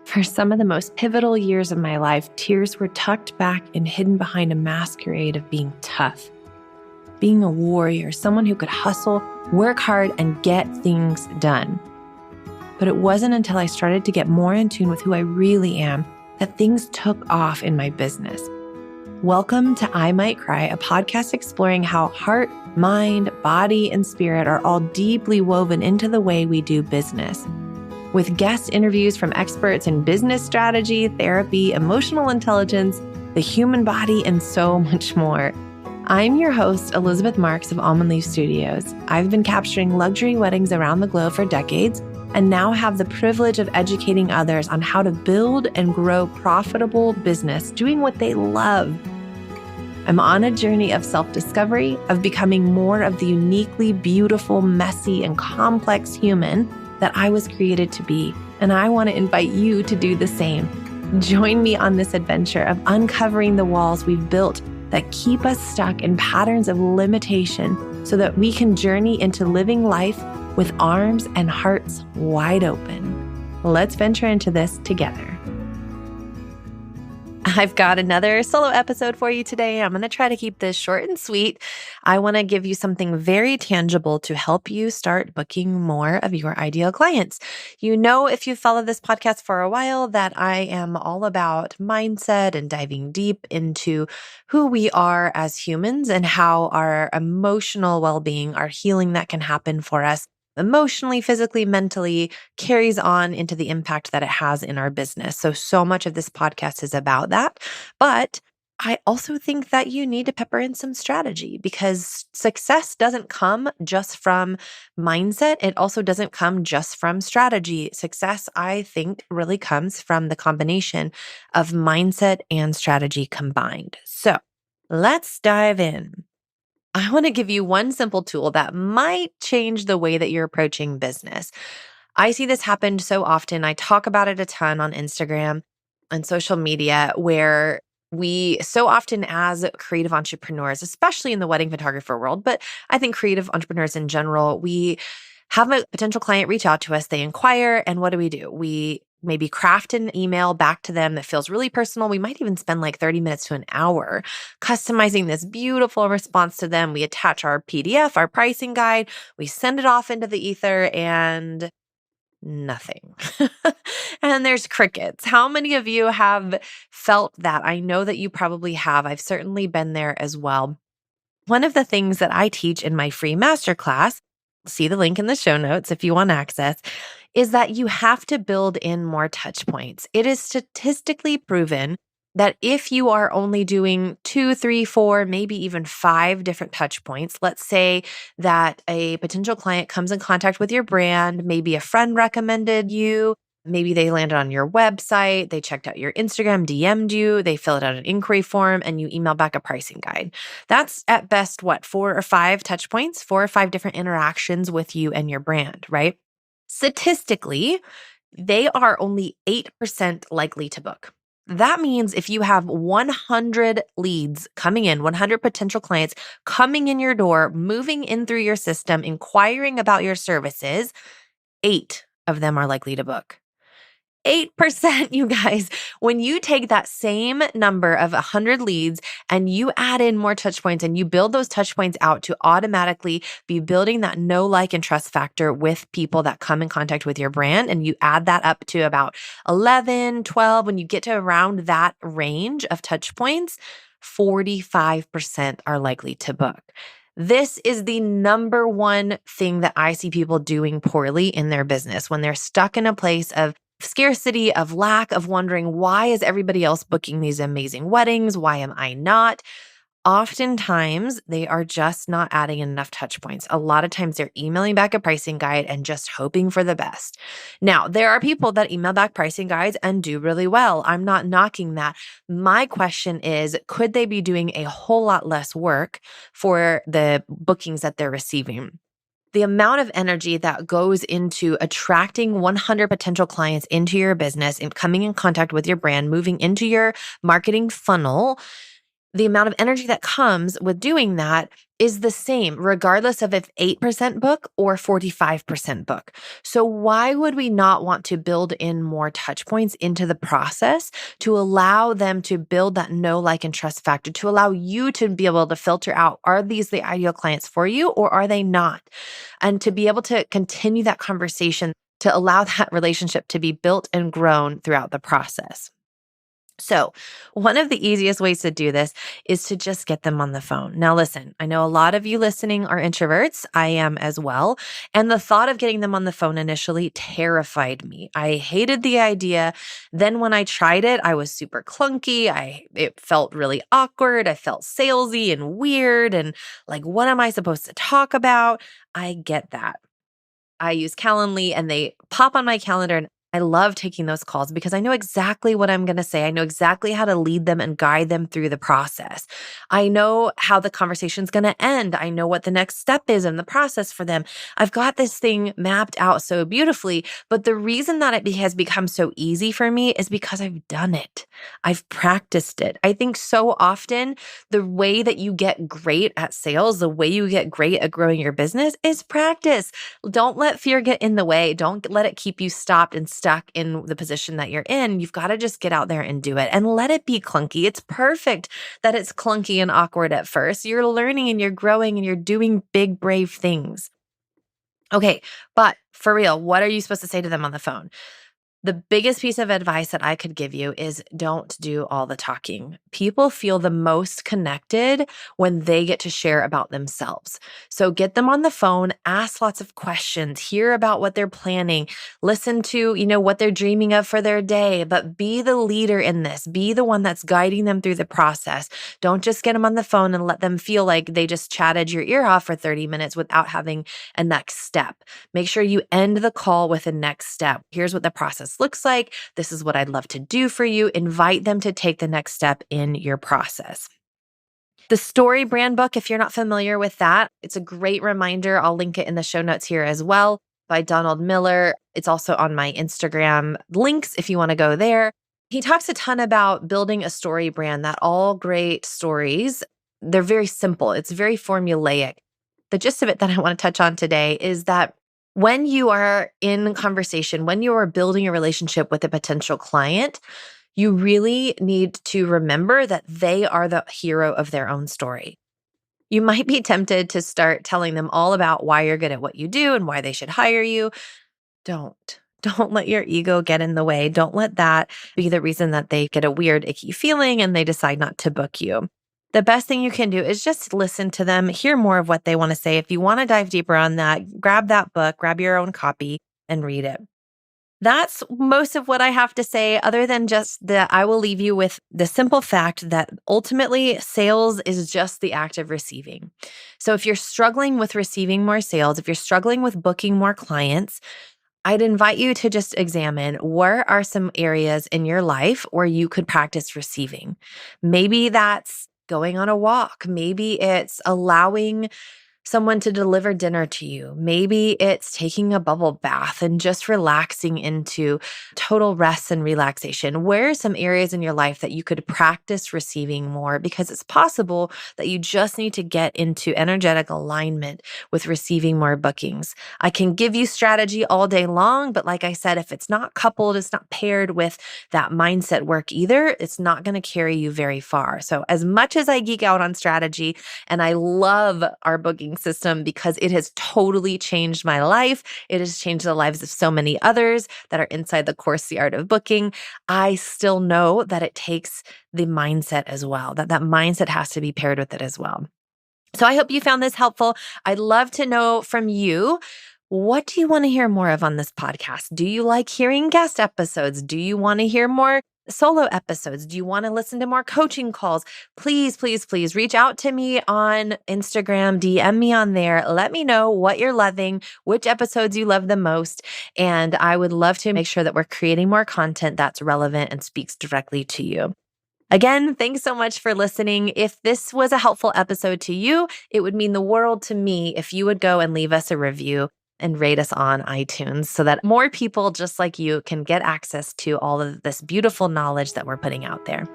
For some of the most pivotal years of my life, tears were tucked back and hidden behind a masquerade of being tough, being a warrior, someone who could hustle, work hard, and get things done. But it wasn't until I started to get more in tune with who I really am that things took off in my business. Welcome to I Might Cry, a podcast exploring how heart, mind, body, and spirit are all deeply woven into the way we do business. With guest interviews from experts in business strategy, therapy, emotional intelligence, the human body, and so much more. I'm your host, Elizabeth Marks of Almond Leaf Studios. I've been capturing luxury weddings around the globe for decades and now have the privilege of educating others on how to build and grow profitable business doing what they love. I'm on a journey of self-discovery, of becoming more of the uniquely beautiful, messy, and complex human that I was created to be, and I want to invite you to do the same. Join me on this adventure of uncovering the walls we've built that keep us stuck in patterns of limitation so that we can journey into living life with arms and hearts wide open. Let's venture into this together. I've got another solo episode for you today. I'm going to try to keep this short and sweet. I want to give you something very tangible to help you start booking more of your ideal clients. You know, if you follow this podcast for a while, that I am all about mindset and diving deep into who we are as humans and how our emotional well-being, our healing that can happen for us emotionally, physically, mentally, carries on into the impact that it has in our business. So much of this podcast is about that. But I also think that you need to pepper in some strategy because success doesn't come just from mindset. It also doesn't come just from strategy. Success, I think, really comes from the combination of mindset and strategy combined. So let's dive in. I want to give you one simple tool that might change the way that you're approaching business. I see this happen so often. I talk about it a ton on Instagram and social media where we so often as creative entrepreneurs, especially in the wedding photographer world, but I think creative entrepreneurs in general, we have a potential client reach out to us, they inquire, and what do? We maybe craft an email back to them that feels really personal. We might even spend like 30 minutes to an hour customizing this beautiful response to them. We attach our PDF, our pricing guide, we send it off into the ether and nothing. And there's crickets. How many of you have felt that? I know that you probably have. I've certainly been there as well. One of the things that I teach in my free masterclass, see the link in the show notes if you want access, is that you have to build in more touch points. It is statistically proven that if you are only doing 2, 3, 4, maybe even 5 different touch points, let's say that a potential client comes in contact with your brand, maybe a friend recommended you, maybe they landed on your website, they checked out your Instagram, DM'd you, they filled out an inquiry form, and you email back a pricing guide. That's at best, 4 or 5 touch points, 4 or 5 different interactions with you and your brand, right? Statistically, they are only 8% likely to book. That means if you have 100 leads coming in, 100 potential clients coming in your door, moving in through your system, inquiring about your services, 8 of them are likely to book. 8%, you guys. When you take that same number of 100 leads and you add in more touch points and you build those touch points out to automatically be building that know, like, and trust factor with people that come in contact with your brand, and you add that up to about 11, 12, when you get to around that range of touch points, 45% are likely to book. This is the number one thing that I see people doing poorly in their business when they're stuck in a place of scarcity, of lack, of wondering, why is everybody else booking these amazing weddings? Why am I not? Oftentimes, they are just not adding enough touch points. A lot of times they're emailing back a pricing guide and just hoping for the best. Now, there are people that email back pricing guides and do really well. I'm not knocking that. My question is, could they be doing a whole lot less work for the bookings that they're receiving? The amount of energy that goes into attracting 100 potential clients into your business and coming in contact with your brand, moving into your marketing funnel, the amount of energy that comes with doing that is the same, regardless of if 8% book or 45% book. So why would we not want to build in more touch points into the process to allow them to build that know, like, and trust factor, to allow you to be able to filter out, are these the ideal clients for you or are they not? And to be able to continue that conversation to allow that relationship to be built and grown throughout the process. So, one of the easiest ways to do this is to just get them on the phone. Now, listen, I know a lot of you listening are introverts. I am as well. And the thought of getting them on the phone initially terrified me. I hated the idea. Then when I tried it, I was super clunky. It felt really awkward. I felt salesy and weird and like, what am I supposed to talk about? I get that. I use Calendly and they pop on my calendar, and I love taking those calls because I know exactly what I'm going to say. I know exactly how to lead them and guide them through the process. I know how the conversation's going to end. I know what the next step is in the process for them. I've got this thing mapped out so beautifully, but the reason that it has become so easy for me is because I've done it. I've practiced it. I think so often the way that you get great at sales, the way you get great at growing your business is practice. Don't let fear get in the way. Don't let it keep you stopped and stuck in the position that you're in. You've got to just get out there and do it and let it be clunky. It's perfect that it's clunky and awkward at first. You're learning and you're growing and you're doing big, brave things. Okay, but for real, what are you supposed to say to them on the phone? The biggest piece of advice that I could give you is don't do all the talking. People feel the most connected when they get to share about themselves. So get them on the phone, ask lots of questions, hear about what they're planning, listen to, what they're dreaming of for their day, but be the leader in this. Be the one that's guiding them through the process. Don't just get them on the phone and let them feel like they just chatted your ear off for 30 minutes without having a next step. Make sure you end the call with a next step. Here's what the process looks like. This is what I'd love to do for you. Invite them to take the next step in your process. The Story Brand book, if you're not familiar with that, it's a great reminder. I'll link it in the show notes here as well, by Donald Miller. It's also on my Instagram links if you want to go there. He talks a ton about building a story brand, that all great stories, they're very simple. It's very formulaic. The gist of it that I want to touch on today is that when you are in conversation, when you are building a relationship with a potential client, you really need to remember that they are the hero of their own story. You might be tempted to start telling them all about why you're good at what you do and why they should hire you. Don't let your ego get in the way. Don't let that be the reason that they get a weird, icky feeling and they decide not to book you. The best thing you can do is just listen to them, hear more of what they want to say. If you want to dive deeper on that, grab that book, grab your own copy and read it. That's most of what I have to say, other than just that I will leave you with the simple fact that ultimately sales is just the act of receiving. So if you're struggling with receiving more sales, if you're struggling with booking more clients, I'd invite you to just examine where are some areas in your life where you could practice receiving. Maybe that's going on a walk. Maybe it's allowing someone to deliver dinner to you. Maybe it's taking a bubble bath and just relaxing into total rest and relaxation. Where are some areas in your life that you could practice receiving more? Because it's possible that you just need to get into energetic alignment with receiving more bookings. I can give you strategy all day long, but like I said, if it's not coupled, it's not paired with that mindset work either, it's not going to carry you very far. So as much as I geek out on strategy and I love our booking system because it has totally changed my life. It has changed the lives of so many others that are inside the course, The Art of Booking. I still know that it takes the mindset as well, that mindset has to be paired with it as well. So I hope you found this helpful. I'd love to know from you, what do you want to hear more of on this podcast? Do you like hearing guest episodes? Do you want to hear more solo episodes? Do you want to listen to more coaching calls? Please, please, please reach out to me on Instagram, DM me on there. Let me know what you're loving, which episodes you love the most. And I would love to make sure that we're creating more content that's relevant and speaks directly to you. Again, thanks so much for listening. If this was a helpful episode to you, it would mean the world to me if you would go and leave us a review and rate us on iTunes so that more people just like you can get access to all of this beautiful knowledge that we're putting out there.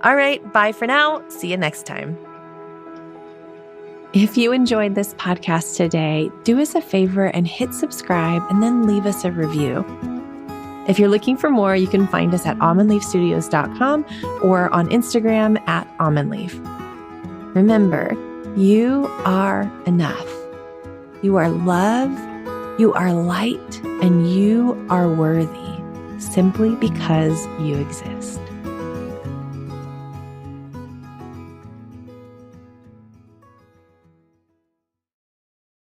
All right, bye for now. See you next time. If you enjoyed this podcast today, do us a favor and hit subscribe and then leave us a review. If you're looking for more, you can find us at almondleafstudios.com or on Instagram at almondleaf. Remember, you are enough. You are love, you are light, and you are worthy simply because you exist.